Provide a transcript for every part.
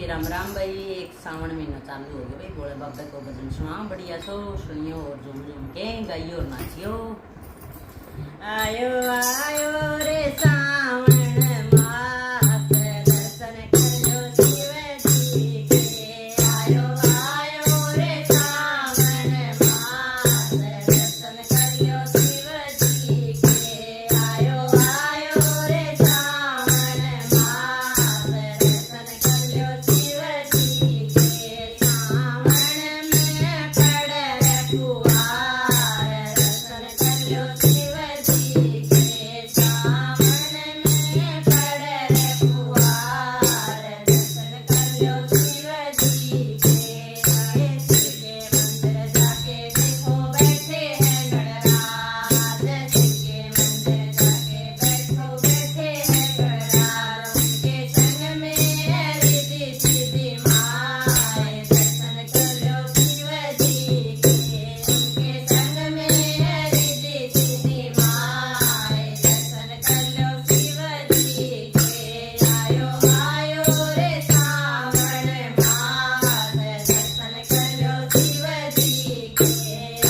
राम राम भाई। एक सावन महीना चालू हो गया भाई, भोले बाबा को भजन सुनाओ बढ़िया सो, सुनियो और झूम झूम के गाइयो और नाचियो। आयो आयो रे सावन मास, दर्शन करो शिव जी के। आयो आयो रे सावन मास, दर्शन करो शिव जी के। आयो आयो रे सावन मास, दर्शन करो शिव जी के। सावन में पड़े फुहार, दर्शन करो शिव जी के। सावन में पड़े फुहार, दर्शन करो शिव जी के। शिव के मंदिर जाके देखो बैठे हैं गणराज, शिव के मंदिर जाके बैठे हैं गणराज। उनके संग में रिद्धि सिद्धि माए, दर्शन करो शिव जी के। उनके संग में रिद्धि सिद्धि माए, दर्शन करो शिव जी के। आयो आयो रे सावन मास, दर्शन करो शिव जी के।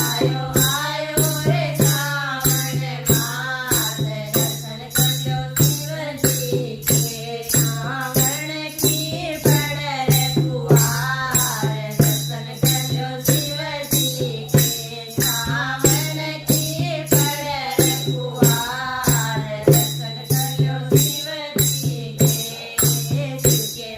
आयो आयो रे सावन मास, दर्शन करो शिव जी के। सावन की पड़े फुहार, दर्शन करो शिव जी के। सावन की पड़े फुहार, दर्शन करो शिव जी के। शिव के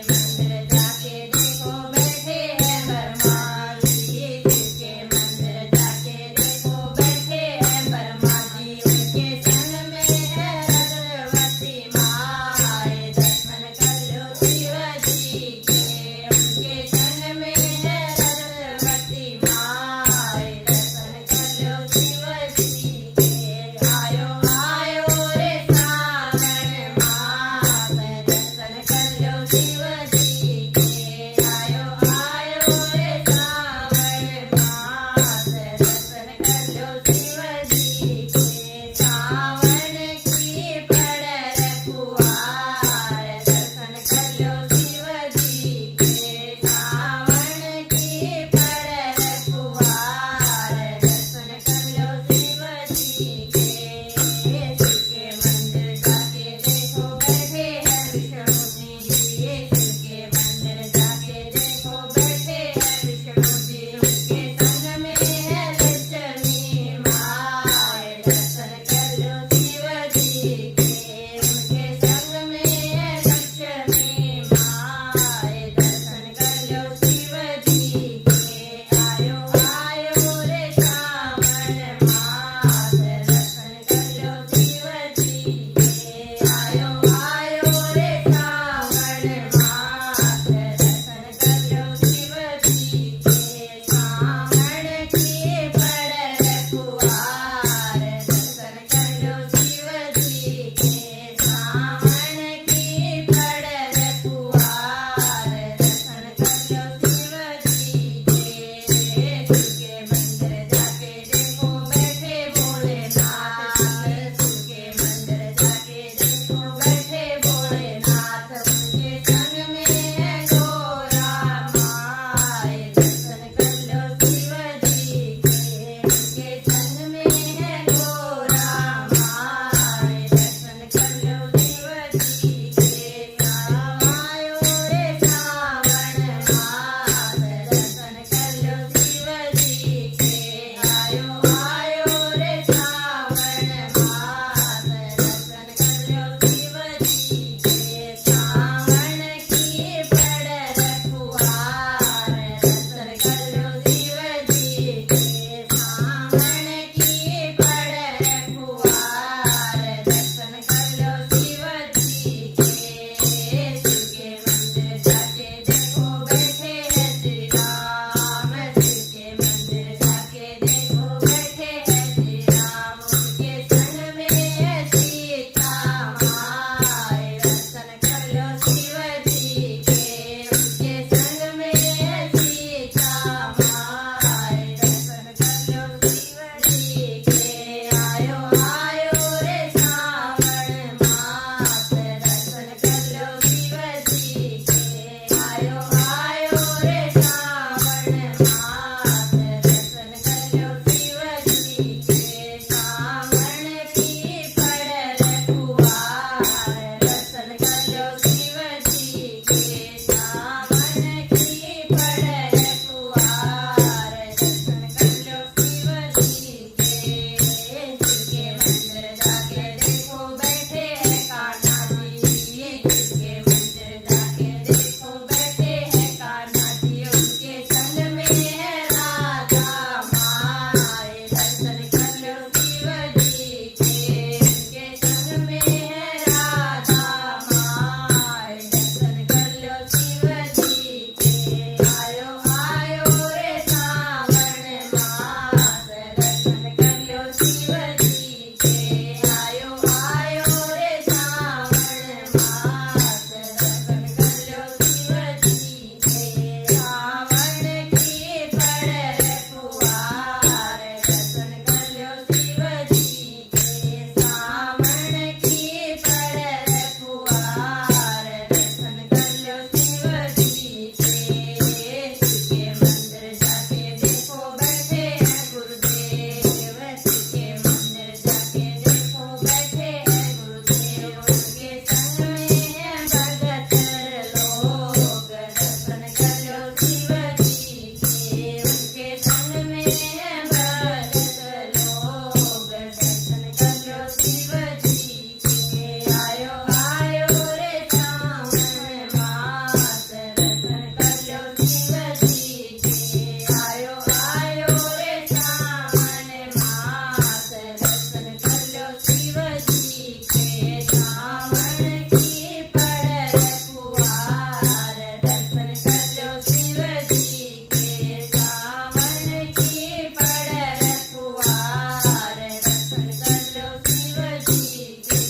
दर्शन कर लो शिव जी के सावन की पड़ फुहार दर्शन कर लो शिव जी के।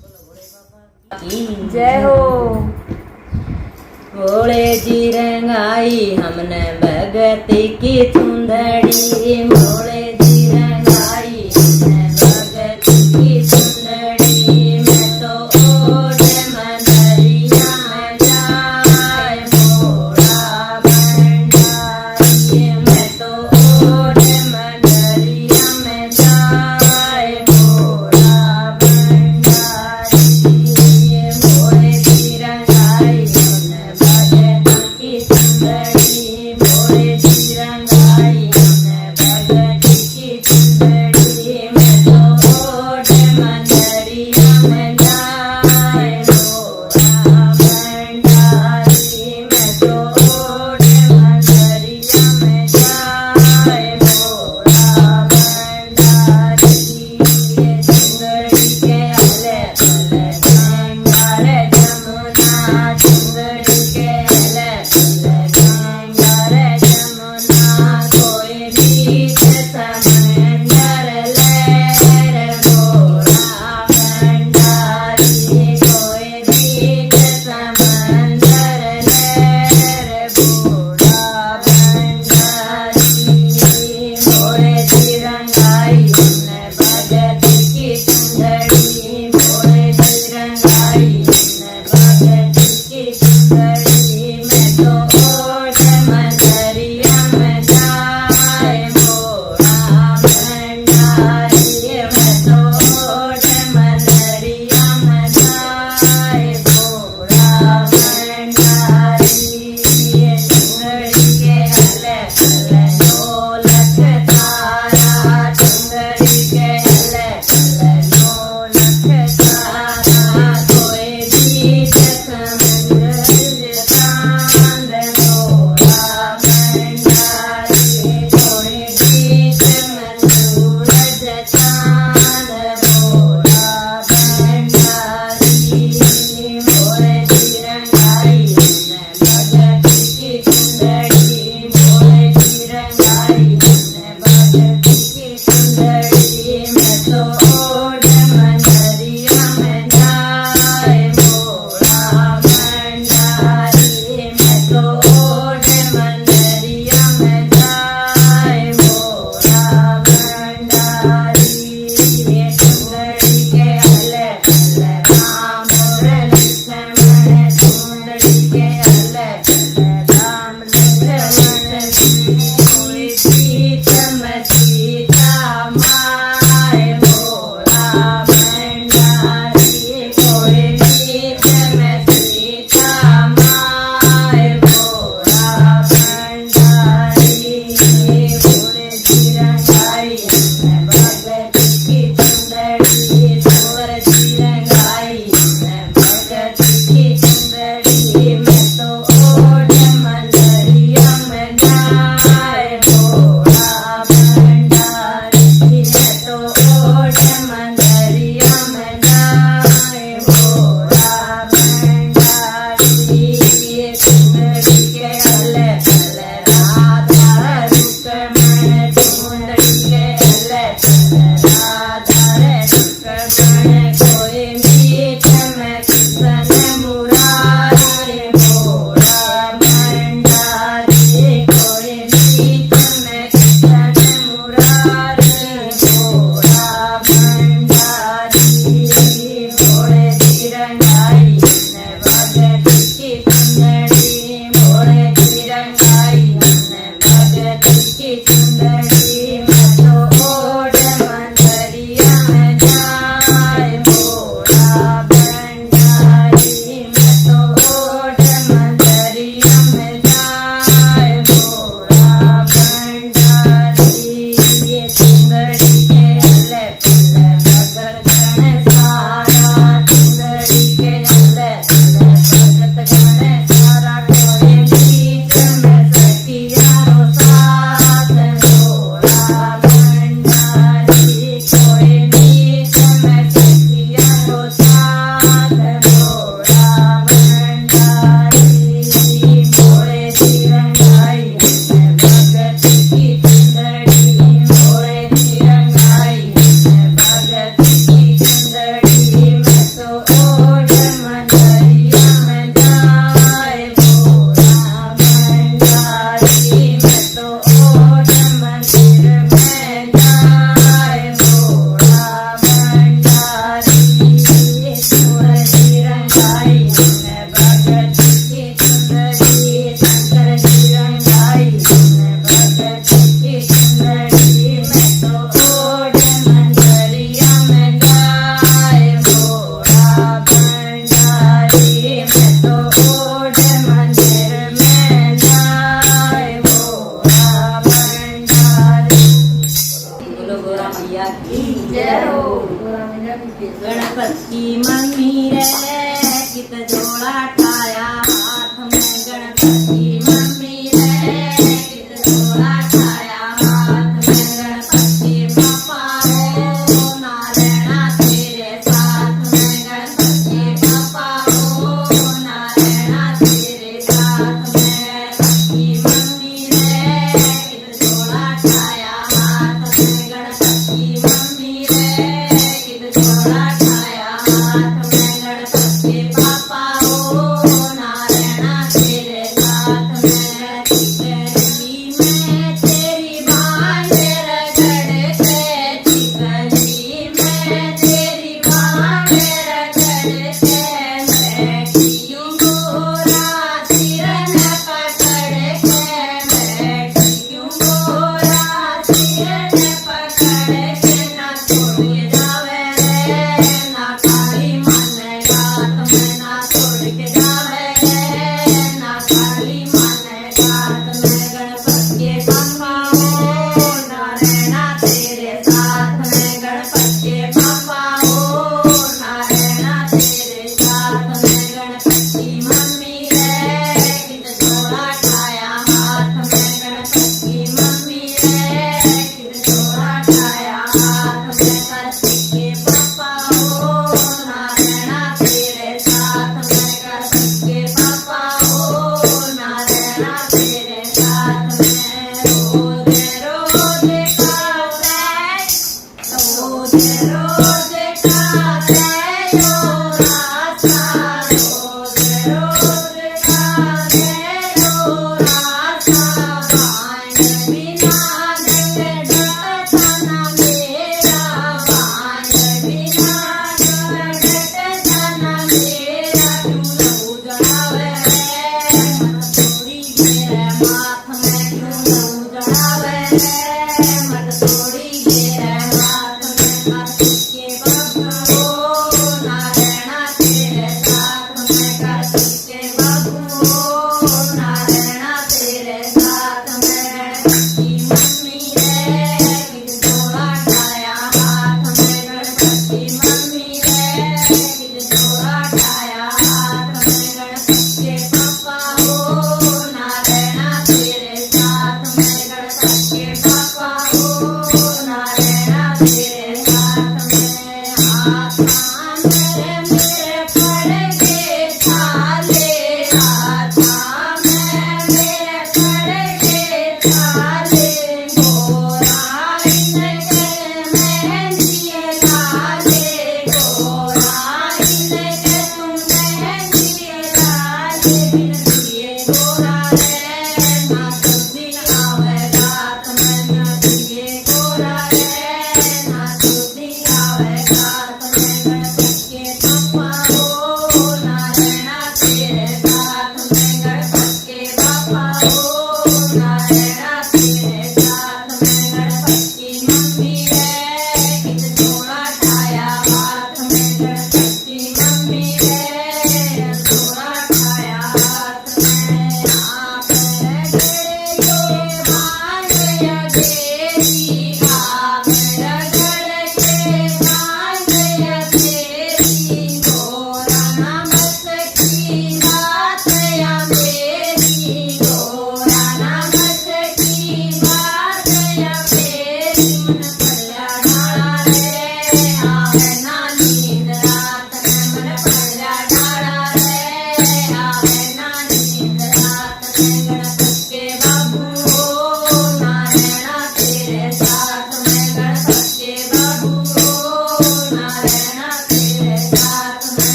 बोलो भोले बाबा की जय हो। भोले जी रंगाई हमने भगती की चुंदड़ी भोले जी रंगाई हमने भगती की चुंदड़ी मैं तो ओढ़ मनरिया में जाए भोला भंडारी मैं तो ओढ़ मनरिया में जाए भोला भंडारी भोले जी रंगाई हमने भगती की चुंदड़ी भोले जी रंगाई हमने भगती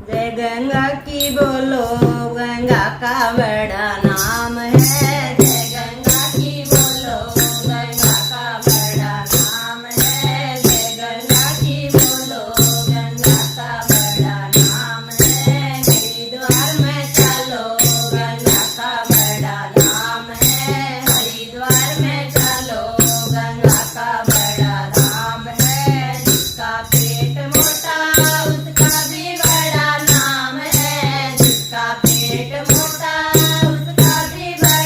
जय गंगा की बोलो, गंगा का बड़ा नाम है। जय गंगा की बोलो, गंगा का बड़ा नाम है। जय गंगा की बोलो, गंगा का बड़ा नाम है। हरिद्वार में चलो, गंगा का बड़ा नाम है। हरिद्वार में चलो, गंगा का बड़ा नाम है। जिसका पेट मोटा उसका भी बड़ा नाम है। जिसका पेट मोटा उसका भी बड़ा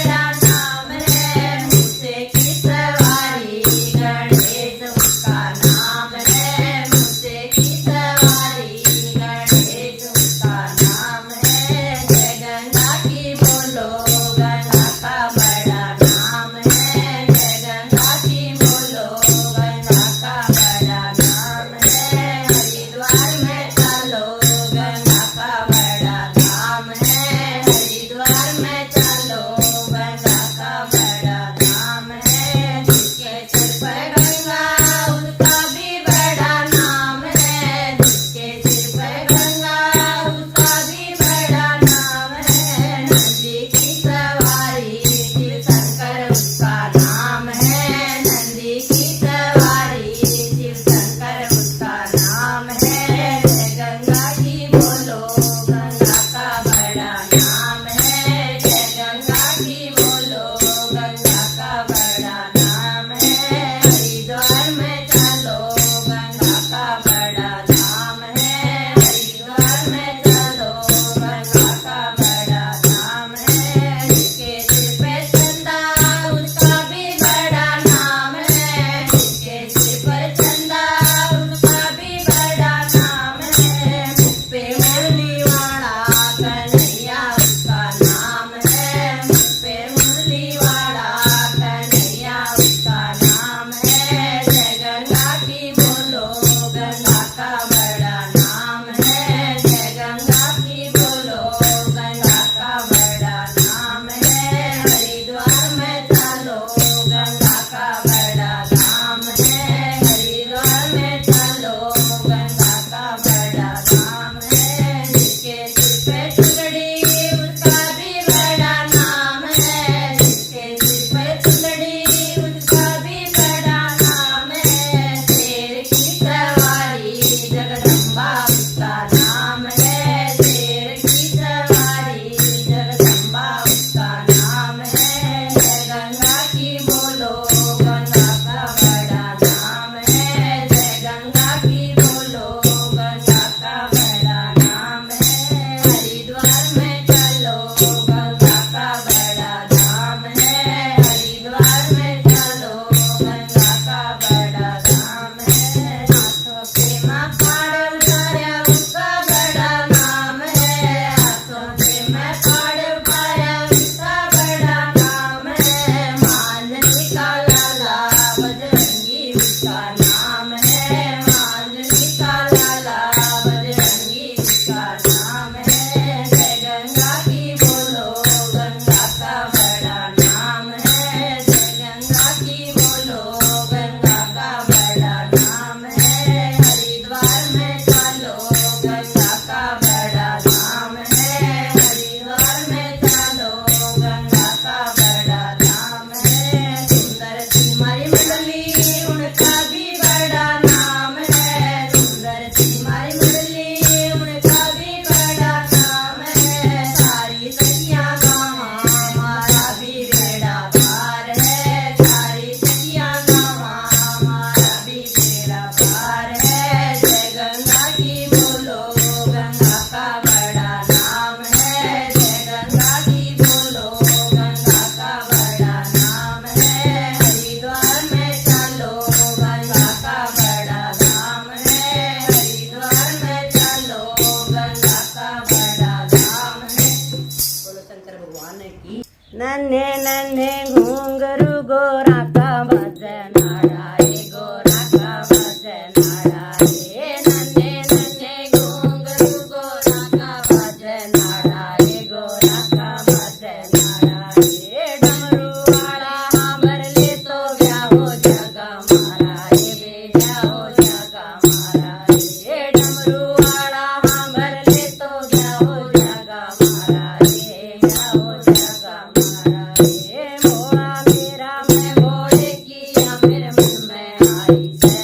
नन्हे नन्हे घुंघरू गोरा का भजनाड़ा रे गोरा का भजनाड़ा रे नन्हे नन्हे घुंघरू गोरा का भजनाड़ा रे गोरा का भजनाड़ा रे डमरू वाला हमर ले तो ब्याहो जगा मारा रे ब्याहो जगा मारा रे डमरू वाला हमर ले तो ब्याहो जगा मारा रे ब्याहो जगा मारा रे मोड़ा मेरा मैं मोड़े की या मेरे मन में आई से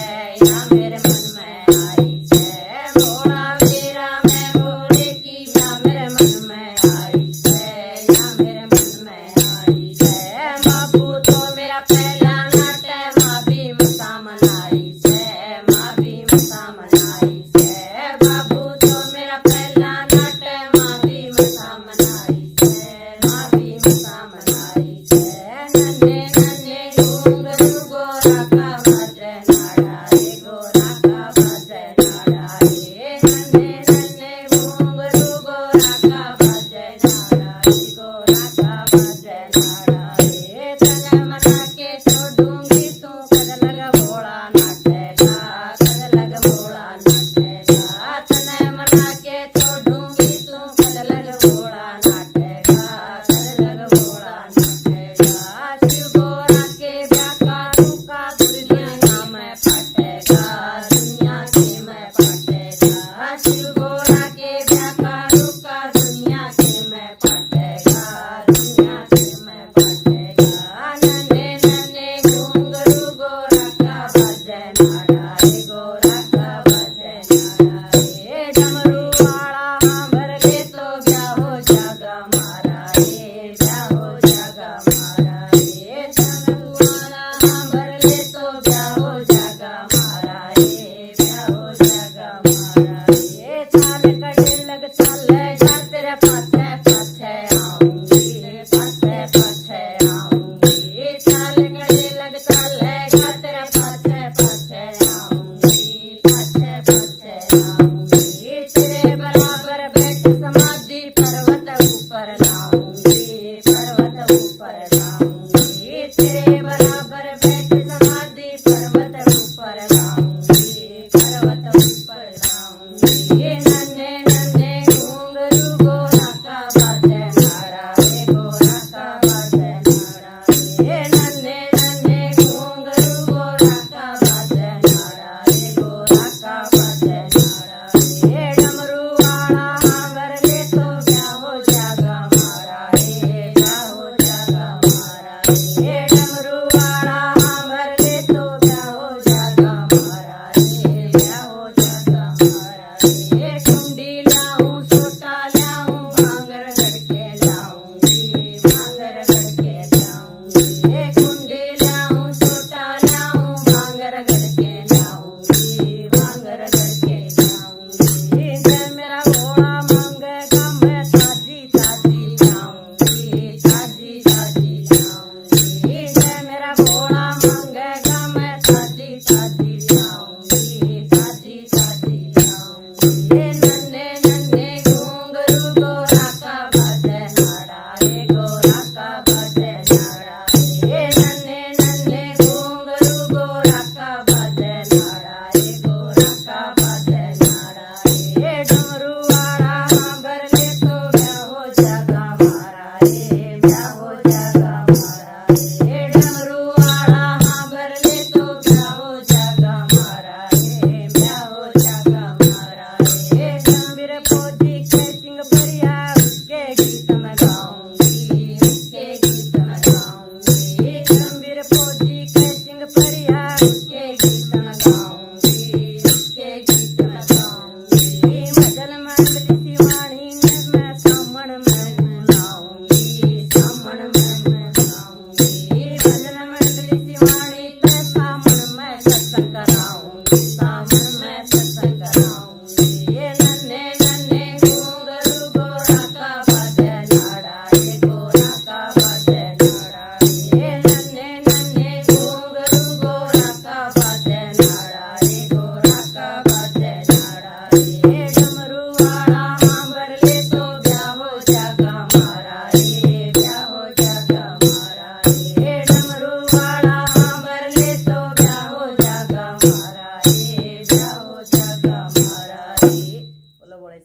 या मेरे मन में आई से मोड़ा मेरा मैं मोड़े की या मेरे मन में आई से या मेरे मन में आई से बाबू तो मेरा पहला नाट है माँ भी मसा मनाई से माँ भी मसा मनाई से बाबू तो मेरा पहला नाट है माँ भी मसा मनाई से माँ भी मसा मनाई से नन्हे नन्हे घुंघरू गोरा का भजनाड़ा रे गोरा का भजनाड़ा रे नन्हे नन्हे घुंघरू गोरा का भजनाड़ा रे गोरा का भजनाड़ा रे तने मना के छोड़ूंगी तू कद लग भोला नाटेगा कद लग भोला नाटेगा तने मना के छोड़ूंगी तू कद लग भोला नाटेगा कद लग भोला नाटेगा शिव गोरा के व्याका रूका दुनिया में फटेगा दुनिया के में फटेगा शिव गोरा के व्याका रूका दुनिया के में फटेगा दुनिया के में फटेगा नन्हे नन्हे घुंघरू गोरा का भजनाड़ा रे गोरा का भजनाड़ा रे डमरू वाला हमर ले तो ब्याहो जगा मारा रे ब्याहो जगा मारा रे डमरू वाला हमर ले तो ब्याहो जगा मारा रे ब्याहो जगा मारा रे चाल कड़े लग चले जा तेरे पाछे पाछे आऊंगी पाछे पाछे आऊंगी चाल कड़े लग चले जा तेरे पाछे पाछे आऊंगी पाछे पाछे आऊंगी तेरे बराबर बैठ समाधि पर्वत ऊपर लाऊंगी पर्वत ऊपर लाऊंगी तेरे बराबर बैठ समाधि पर्वत ऊपर लाऊंगी पर्वत ऊपर लाऊंगी नन्हे नन्हे घुंघरू गोरा का भजनाड़ा रे गोरा का भजनाड़ा रे नन्हे नन्हे घुंघरू गोरा का भजनाड़ा रे गोरा का भजनाड़ा रे डमरू वाला हमर ले तो ब्याहो जगा मारा रे ब्याहो जगा मारा रे डमरू वाला हमर ले तो ब्याहो जगा मारा रे ब्याहो जगा मारा रे कुंडी लाऊं सोटा लाऊं भांगर गड़के लाऊंगी भांगर गड़के लाऊंगी कुंडी लाऊं सोटा लाऊं भांगर गड़के लाऊंगी भांगर गड़के लाऊंगी जय मेरा घोड़ा मंगेगा मैं ताजी ताजी लाऊंगी ताजी ताजी लाऊंगी जय मेरा घोड़ा मंगेगा मैं ताजी ताजी लाऊंगी ताजी ताजी लाऊंगी नन्हे नन्हे घुंघरू गोरा का भजनाड़ा रे गोरा का भजनाड़ा रे नन्हे नन्हे घुंघरू गोरा का भजनाड़ा रे गोरा का भजनाड़ा रे डमरू वाला हमर ले तो ब्याहो जगा मारा रे ब्याहो जगा मारा रे डमरू वाला हमर ले तो ब्याहो जगा मारा रे ब्याहो जगा मारा रे गंभीर फौजी के सिंह परिया उसके गीत मैं गाऊंगी उसके गीत मैं गाऊंगी गंभीर फौजी के सिंह परिया उसके गीत मैं गाऊंगी उसके गीत मैं गाऊंगी मदन मंडली शिवानी ने मैं सामण में लाऊंगी सामण में लाऊंगी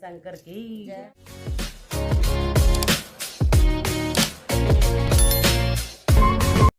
शंकर की जय